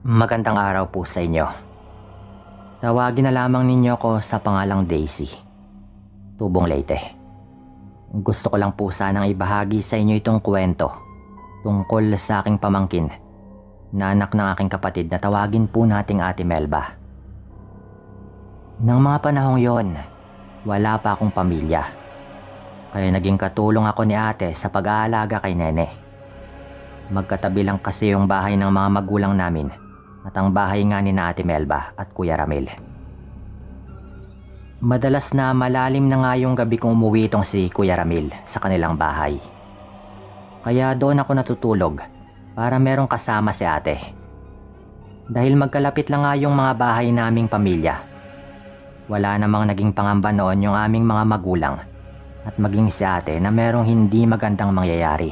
Magandang araw po sa inyo. Tawagin na lamang ninyo ko sa pangalang Daisy, Tubong Leyte. Gusto ko lang po sanang ibahagi sa inyo itong kwento tungkol sa aking pamangkin na anak ng aking kapatid na tawagin po nating Ate Melba. Nang mga panahong yon, wala pa akong pamilya. Kaya naging katulong ako ni ate sa pag-aalaga kay Nene. Magkatabi lang kasi yung bahay ng mga magulang namin at ang bahay nga ni na Ate Melba at Kuya Ramil. Madalas na malalim na nga yung gabi kong umuwi itong si Kuya Ramil sa kanilang bahay. Kaya doon ako natutulog para merong kasama si ate. Dahil magkalapit lang nga yung mga bahay naming pamilya. Wala namang naging pangamba noon yung aming mga magulang at maging si ate na merong hindi magandang mangyayari.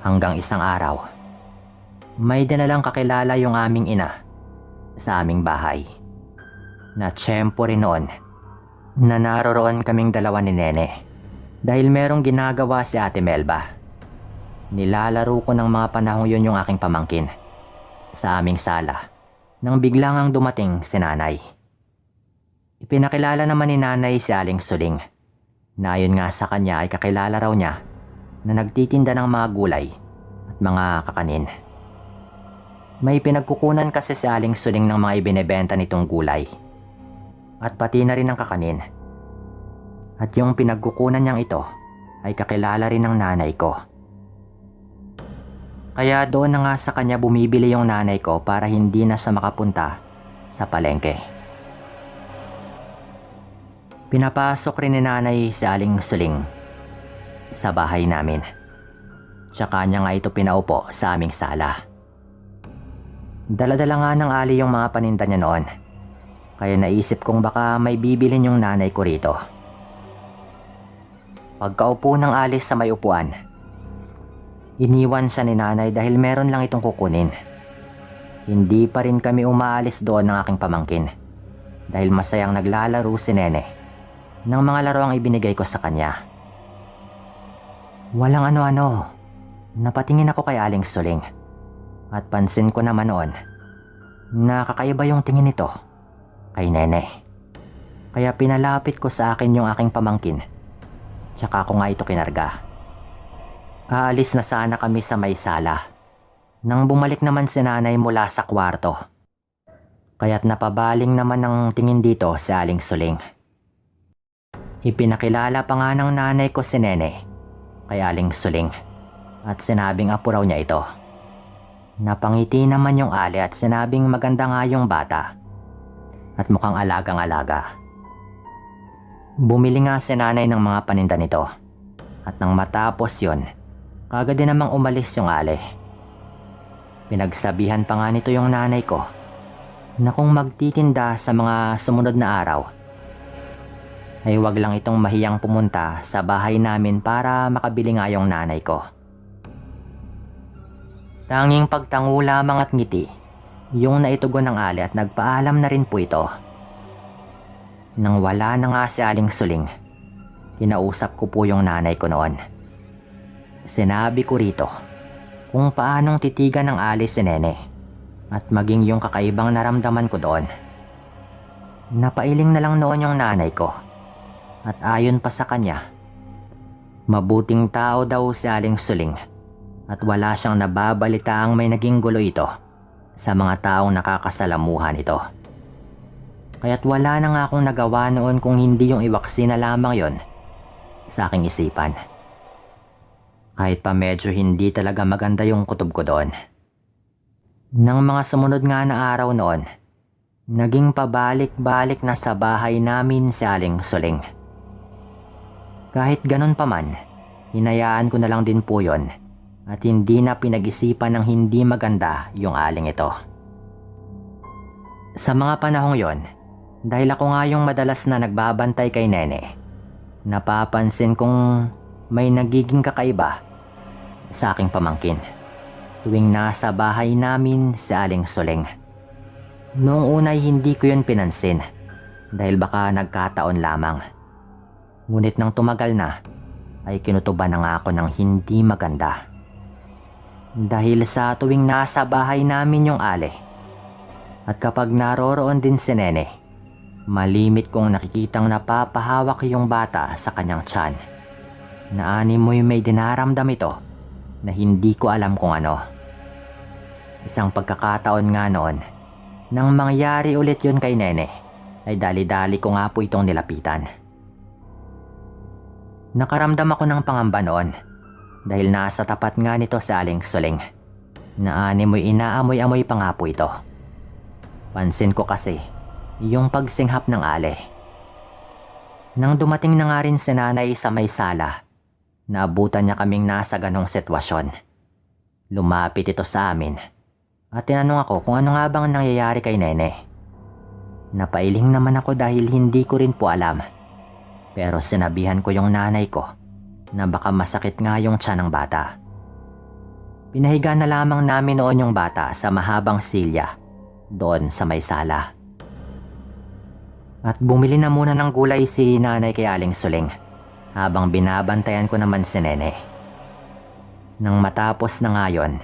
Hanggang isang araw, may dinalang kakilala yung aming ina sa aming bahay. Na tiyempo rin noon na naroroon kaming dalawa ni Nene dahil merong ginagawa si Ate Melba. Nilalaro ko ng mga panahong yun yung aking pamangkin sa aming sala nang biglang ang dumating si nanay. Ipinakilala naman ni nanay si Aling Suling na ayon nga sa kanya ay kakilala raw niya na nagtitinda ng mga gulay at mga kakanin. May pinagkukunan kasi si Aling Suling ng mga ibinebenta nitong gulay at pati na rin ang kakanin. At yung pinagkukunan niyang ito ay kakilala rin ng nanay ko. Kaya doon na nga sa kanya bumibili yung nanay ko para hindi na siya makapunta sa palengke. Pinapasok rin ni nanay si Aling Suling sa bahay namin. Tsaka niya nga ito pinaupo sa aming sala. Dala-dala nga ng ali yung mga paninda niya noon. Kaya naisip kong baka may bibilin yung nanay ko rito. Pagkaupo ng alis sa may upuan, iniwan siya ni nanay dahil meron lang itong kukunin. Hindi pa rin kami umaalis doon ng aking pamangkin dahil masayang naglalaro si Nene ng mga laro ang ibinigay ko sa kanya. Walang ano-ano, napatingin ako kay Aling Suling. At pansin ko naman noon na kakaiba yung tingin nito kay Nene. Kaya pinalapit ko sa akin yung aking pamangkin. Tsaka ako nga ito kinarga. Aalis na sana kami sa may sala nang bumalik naman si nanay mula sa kwarto. Kaya't napabaling naman ng tingin dito si Aling Suling. Ipinakilala pa nga ng nanay ko si Nene kay Aling Suling at sinabing apo raw niya ito. Napangiti naman yung ali at sinabing maganda nga yung bata at mukhang alagang-alaga. Bumili nga si nanay ng mga paninda nito at nang matapos yon, kagad din namang umalis yung ali. Pinagsabihan pa nga nito yung nanay ko na kung magtitinda sa mga sumunod na araw ay wag lang itong mahiyang pumunta sa bahay namin para makabili nga yung nanay ko. Tanging pagtango lamang at ngiti yung naitugon ng ali at nagpaalam na rin po ito. Nang wala na nga si Aling Suling, kinausap ko po yung nanay ko noon. Sinabi ko rito kung paanong titigan ng ali si Nene at maging yung kakaibang naramdaman ko doon. Napailing na lang noon yung nanay ko at ayon pa sa kanya, mabuting tao daw si Aling Suling at wala siyang nababalitaang may naging gulo ito sa mga taong nakakasalamuhan ito. Kaya't wala na nga akong nagawa noon kung hindi yung iwaksi na lamang yon sa aking isipan. Kahit pa medyo hindi talaga maganda yung kutob ko doon. Nang mga sumunod nga na araw noon, naging pabalik-balik na sa bahay namin si Aling Suling. Kahit ganun pa man, hinayaan ko na lang din po yon at hindi na pinag-isipan ng hindi maganda yung aling ito. Sa mga panahong yon, dahil ako nga yung madalas na nagbabantay kay Nene, napapansin kong may nagiging kakaiba sa aking pamangkin tuwing nasa bahay namin si Aling Suling. Noong unay hindi ko yun pinansin dahil baka nagkataon lamang. Ngunit nang tumagal na ay kinutuban na nga ako ng hindi maganda. Dahil sa tuwing nasa bahay namin yung Ale at kapag naroroon din si Nene, malimit kong nakikitang napapahawak yung bata sa kanyang tiyan. Naanimoy may dinaramdam ito na hindi ko alam kung ano. Isang pagkakataon nga noon, nang mangyari ulit yun kay Nene, ay dali-dali ko nga po itong nilapitan. Nakaramdam ako ng pangamba noon dahil nasa tapat nga nito si Aling Suling. Naanimoy inaamoy-amoy pa nga po ito. Pansin ko kasi yung pagsinghap ng Ale. Nang dumating na nga rin si Nanay sa may sala, naabutan niya kaming nasa ganong sitwasyon. Lumapit ito sa amin at tinanong ako kung ano nga bang nangyayari kay Nene. Napailing naman ako dahil hindi ko rin po alam. Pero sinabihan ko yung nanay ko na baka masakit nga yung tiyan ng bata. Pinahiga na lamang namin noon yung bata sa mahabang silya doon sa may sala. At bumili na muna ng gulay si Nanay kay Aling Suling habang binabantayan ko naman si Nene. Nang matapos na nga yun,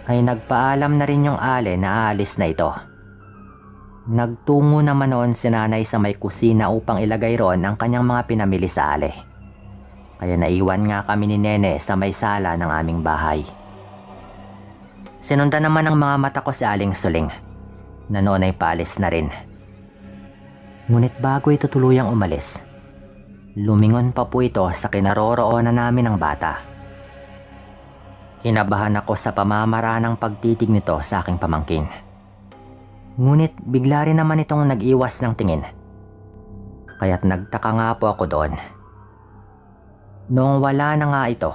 ay nagpaalam na rin yung Ale na aalis na ito. Nagtungo naman noon si Nanay sa may kusina upang ilagay roon ang kanyang mga pinamili sa Ale. Kaya naiwan nga kami ni Nene sa may sala ng aming bahay. Sinundan naman ng mga mata ko si Aling Suling na noon ay paalis na rin. Ngunit bago ito tuluyang umalis, lumingon pa po ito sa kinaroroonan namin ng bata. Kinabahan ako sa pamamaraan ng pagtitig nito sa aking pamangkin. Ngunit bigla rin naman itong nag-iwas ng tingin. Kaya't nagtaka nga po ako doon. Noong wala na nga ito,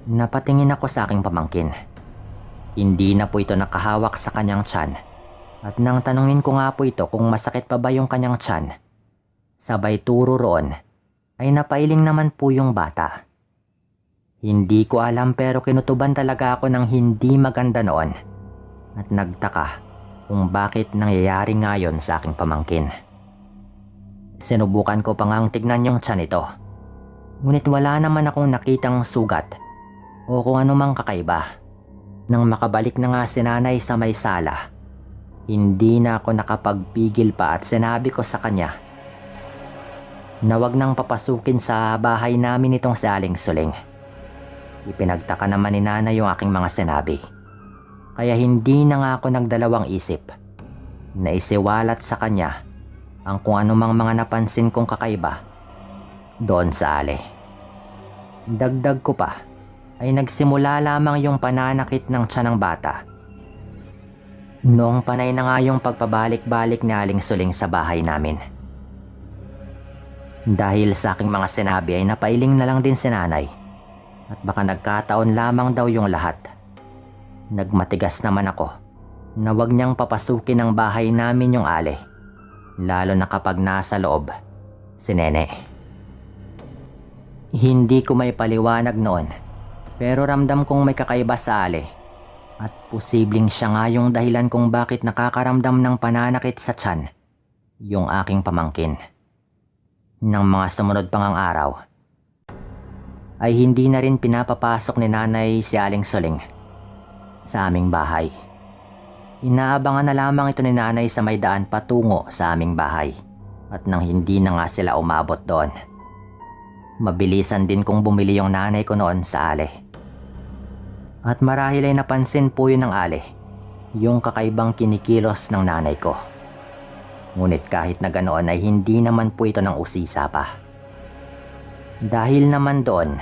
napatingin ako sa aking pamangkin. Hindi na po ito nakahawak sa kanyang tiyan at nang tanungin ko nga po ito kung masakit pa ba yung kanyang tiyan, sabay turo roon ay napailing naman po yung bata. Hindi ko alam pero kinutuban talaga ako ng hindi maganda noon at nagtaka kung bakit nangyayari nga yon sa aking pamangkin. Sinubukan ko pa ngang tignan yung tiyan nito. Ngunit wala naman akong nakitang sugat o kung anumang kakaiba. Nang makabalik na nga si Nanay sa may sala, hindi na ako nakapagpigil pa at sinabi ko sa kanya na wag nang papasukin sa bahay namin itong si Aling Suling. Ipinagtaka naman ni Nanay yung aking mga sinabi. Kaya hindi na nga ako nagdalawang isip na isiwalat sa kanya ang kung anumang mga napansin kong kakaiba doon sa Ale. Dagdag ko pa ay nagsimula lamang yung pananakit ng tiyan ng bata. Noong panay na nga yung pagpabalik-balik ni Aling Suling sa bahay namin. Dahil sa aking mga sinabi ay napailing na lang din si Nanay at baka nagkataon lamang daw yung lahat. Nagmatigas naman ako na wag niyang papasukin ang bahay namin yung Ale, lalo na kapag nasa loob si Nene. Hindi ko may paliwanag noon, pero ramdam kong may kakaiba sa Ale at posibleng siya nga yung dahilan kung bakit nakakaramdam ng pananakit sa tiyan yung aking pamangkin. Nang mga sumunod pang ang araw, ay hindi na rin pinapapasok ni Nanay si Aling Suling sa aming bahay. Inaabangan na lamang ito ni Nanay sa may daan patungo sa aming bahay at nang hindi na nga sila umabot doon, mabilisan din kong bumili yung nanay ko noon sa Ale. At marahil ay napansin po yun ng Ale, yung kakaibang kinikilos ng nanay ko. Ngunit kahit na ganoon ay hindi naman po ito ng usisa pa. Dahil naman doon,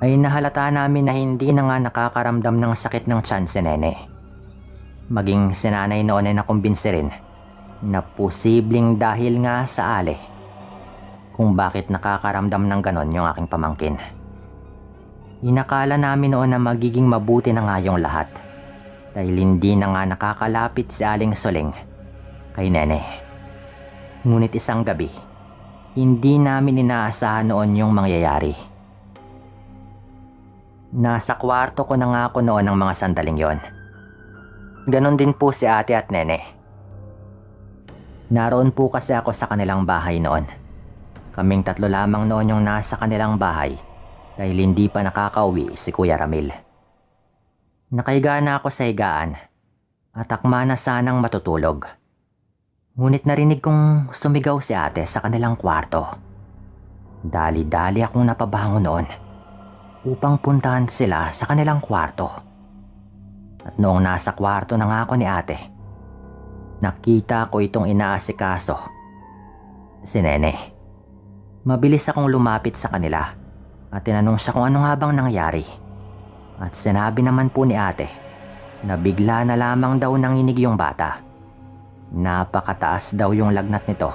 ay nahalata namin na hindi na nga nakakaramdam ng sakit ng tiyan si Nene. Maging si Nanay noon ay nakumbinsi rin na posibleng dahil nga sa Ale kung bakit nakakaramdam ng ganon yung aking pamangkin. Inakala namin noon na magiging mabuti na nga yung lahat dahil hindi na nga nakakalapit si Aling Suling kay Nene. Ngunit isang gabi, hindi namin inaasahan noon yung mangyayari. Nasa kwarto ko na nga ako noon ng mga sandaling yon. Ganon din po si ate at Nene. Naroon po kasi ako sa kanilang bahay noon. Kaming tatlo lamang noon yung nasa kanilang bahay dahil hindi pa nakakauwi si Kuya Ramil. Nakahiga na ako sa higaan at akma na sanang matutulog. Ngunit narinig kong sumigaw si ate sa kanilang kwarto. Dali-dali akong napabangon noon upang puntahan sila sa kanilang kwarto. At noong nasa kwarto na nga ako ni ate, nakita ko itong inaasikaso, si Nene. Mabilis akong lumapit sa kanila at tinanong siya kung ano nga bang nangyari. At sinabi naman po ni ate na bigla na lamang daw nanginig yung bata. Napakataas daw yung lagnat nito.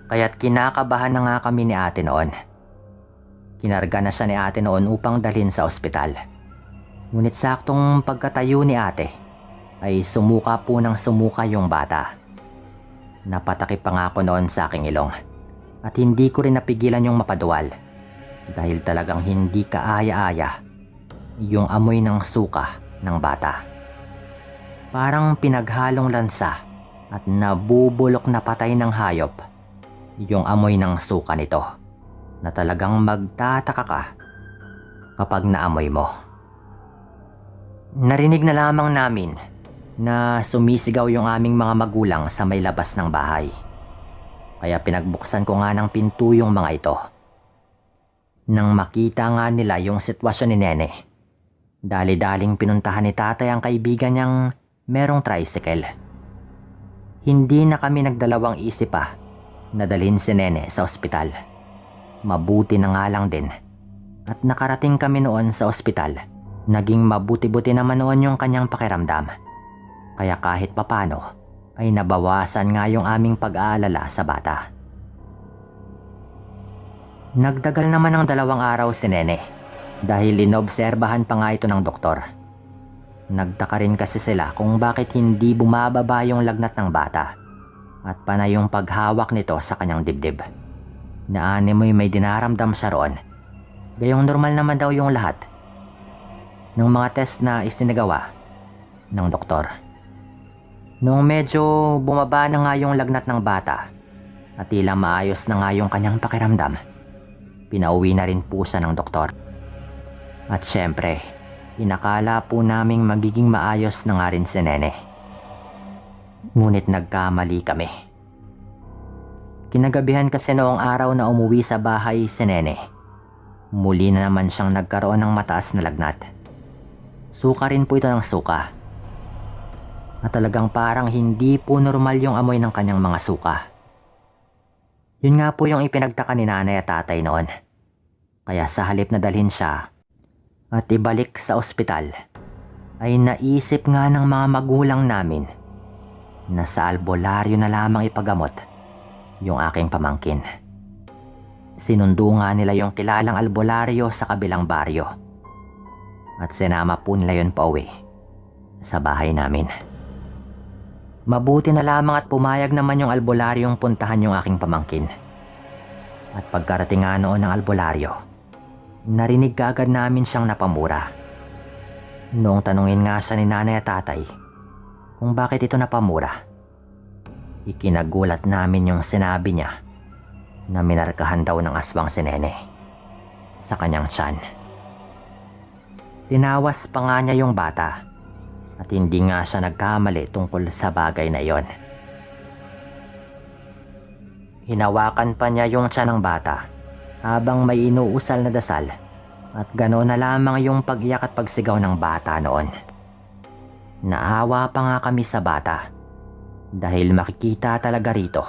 Kaya't kinakabahan na nga kami ni ate noon. Kinarga na siya ni ate noon upang dalhin sa ospital. Ngunit saktong pagkatayo ni ate ay sumuka po ng sumuka yung bata. Napatakip pa nga ako noon sa aking ilong at hindi ko rin napigilan yung mapaduwal dahil talagang hindi kaaya-aya yung amoy ng suka ng bata. Parang pinaghalong lansa at nabubulok na patay ng hayop yung amoy ng suka nito na talagang magtataka ka kapag naamoy mo. Narinig na lamang namin na sumisigaw yung aming mga magulang sa may labas ng bahay. Kaya pinagbuksan ko nga ng pinto yung mga ito. Nang makita nga nila yung sitwasyon ni Nene, dali-daling pinuntahan ni tatay ang kaibigan niyang merong tricycle. Hindi na kami nagdalawang isip pa na dalhin si Nene sa ospital. Mabuti na nga lang din at nakarating kami noon sa ospital. Naging mabuti-buti naman noon yung kanyang pakiramdam. Kaya kahit papano ay nabawasan nga yung aming pag-aalala sa bata. Nagdagal naman ng 2 araw si Nene dahil inobserbahan pa nga ito ng doktor. Nagtaka rin kasi sila kung bakit hindi bumababa yung lagnat ng bata at panay yung paghawak nito sa kanyang dibdib. Naanimoy may dinaramdam siya roon. Gayong normal naman daw yung lahat ng mga test na isinagawa ng doktor. Noong medyo bumaba na nga yung lagnat ng bata at tila maayos na nga yung kanyang pakiramdam, pinauwi na rin po siya ng doktor. At syempre, inakala po naming magiging maayos na nga rin si Nene. Ngunit nagkamali kami. Kinagabihan kasi noong araw na umuwi sa bahay si Nene, muli na naman siyang nagkaroon ng mataas na lagnat. Suka rin po ito ng suka. At talagang parang hindi po normal yung amoy ng kanyang mga suka. Yun nga po yung ipinagtaka ni nanay at tatay noon. Kaya sa halip na dalhin siya at ibalik sa ospital, ay naisip nga ng mga magulang namin na sa albularyo na lamang ipagamot yung aking pamangkin. Sinundo nga nila yung kilalang albularyo sa kabilang baryo at sinama po nila yun pauwi sa bahay namin. Mabuti na lamang at pumayag naman yung albularyong puntahan yung aking pamangkin. At pagkarating nga noon ng albularyo, narinig kaagad namin siyang napamura. Noong tanungin nga siya ni nanay at tatay kung bakit ito napamura, ikinagulat namin yung sinabi niya na minarkahan daw ng aswang si Nene sa kanyang tiyan. Tinawas pa nga niya yung bata at hindi nga siya nagkamali tungkol sa bagay na iyon. Hinawakan pa niya yung tiyan ng bata habang may inuusal na dasal at ganoon na lamang yung pag-iyak at pagsigaw ng bata noon. Naawa pa nga kami sa bata dahil makikita talaga rito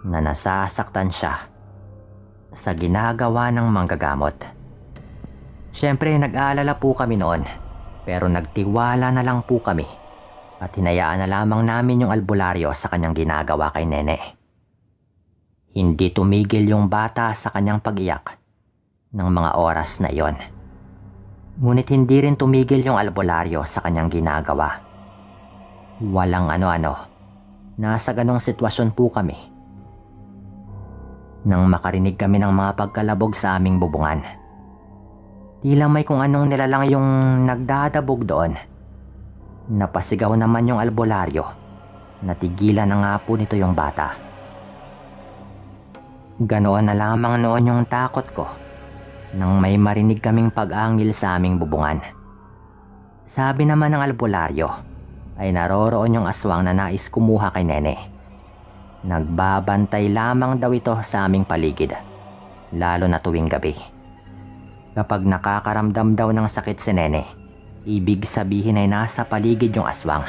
na nasasaktan siya sa ginagawa ng manggagamot. Siyempre nag-aalala po kami noon pero nagtiwala na lang po kami at hinayaan na lamang namin yung albularyo sa kanyang ginagawa kay Nene. Hindi tumigil yung bata sa kanyang pag-iyak ng mga oras na iyon. Ngunit hindi rin tumigil yung albularyo sa kanyang ginagawa. Walang ano-ano. Nasa ganong sitwasyon po kami nang makarinig kami ng mga pagkalabog sa aming bubungan. Tila may kung anong nilalang yung nagdadabog doon. Napasigaw naman yung albularyo. Natigilan na nga po nito yung bata. Ganoon na lamang noon yung takot ko nang may marinig kaming pag-angil sa aming bubungan. Sabi naman ng albularyo ay naroroon yung aswang na nais kumuha kay Nene. Nagbabantay lamang daw ito sa aming paligid, lalo na tuwing gabi. Kapag nakakaramdam daw ng sakit si Nene, ibig sabihin ay nasa paligid yung aswang.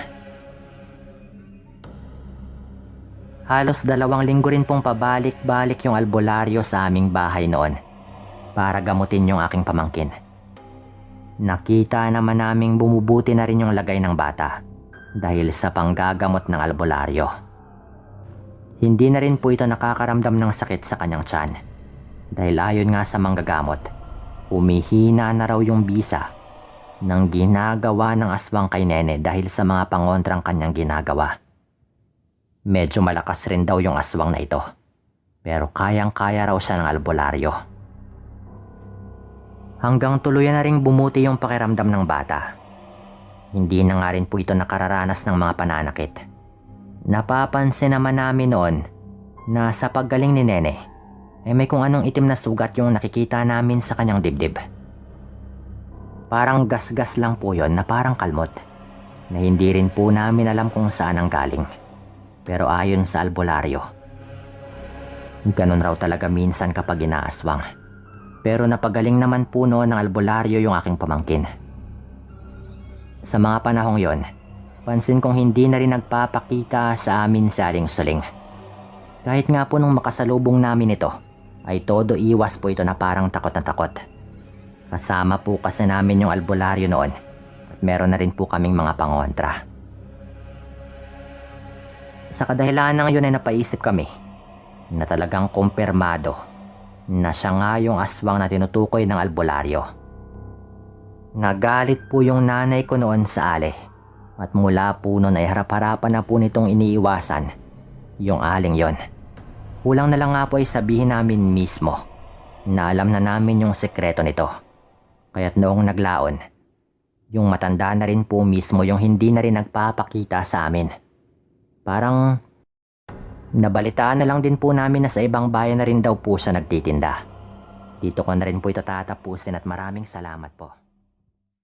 Halos 2 linggo rin pong pabalik-balik yung albularyo sa aming bahay noon para gamutin yung aking pamangkin. Nakita naman naming bumubuti na rin yung lagay ng bata dahil sa panggagamot ng albularyo. Hindi na rin po ito nakakaramdam ng sakit sa kanyang tiyan dahil ayon nga sa manggagamot, humihina na raw yung bisa ng ginagawa ng aswang kay Nene dahil sa mga pangontrang kanyang ginagawa. Medyo malakas rin daw yung aswang na ito, pero kayang-kaya raw siya ng albularyo. Hanggang tuluyan na ring bumuti yung pakiramdam ng bata. Hindi na nga rin po ito nakararanas ng mga pananakit. Napapansin naman namin noon na sa paggaling ni Nene, may kung anong itim na sugat yung nakikita namin sa kanyang dibdib. Parang gasgas lang po yon na parang kalmot, na hindi rin po namin alam kung saan ang galing. Pero ayon sa albularyo, ganun raw talaga minsan kapag inaaswang. Pero napagaling naman po noon ng albularyo yung aking pamangkin. Sa mga panahong yon, pansin kong hindi na rin nagpapakita sa amin si Aling Suling. Kahit nga po nung makasalubong namin ito, ay todo iwas po ito na parang takot na takot. Kasama po kasi namin yung albularyo noon at meron na rin po kaming mga pangontra. Sa kadahilan ng yun ay napaisip kami na talagang kumpirmado na siya nga yung aswang na tinutukoy ng albularyo. Nagalit po yung nanay ko noon sa Ale at mula po noon ay harap-harapan na po nitong iniiwasan yung aling yon. Kulang na lang nga po ay sabihin namin mismo na alam na namin yung sekreto nito. Kaya't noong naglaon, yung matanda na rin po mismo yung hindi na rin nagpapakita sa amin. Parang nabalitaan na lang din po namin na sa ibang bayan na rin daw po siya nagtitinda. Dito ko na rin po ito tatapusin at maraming salamat po.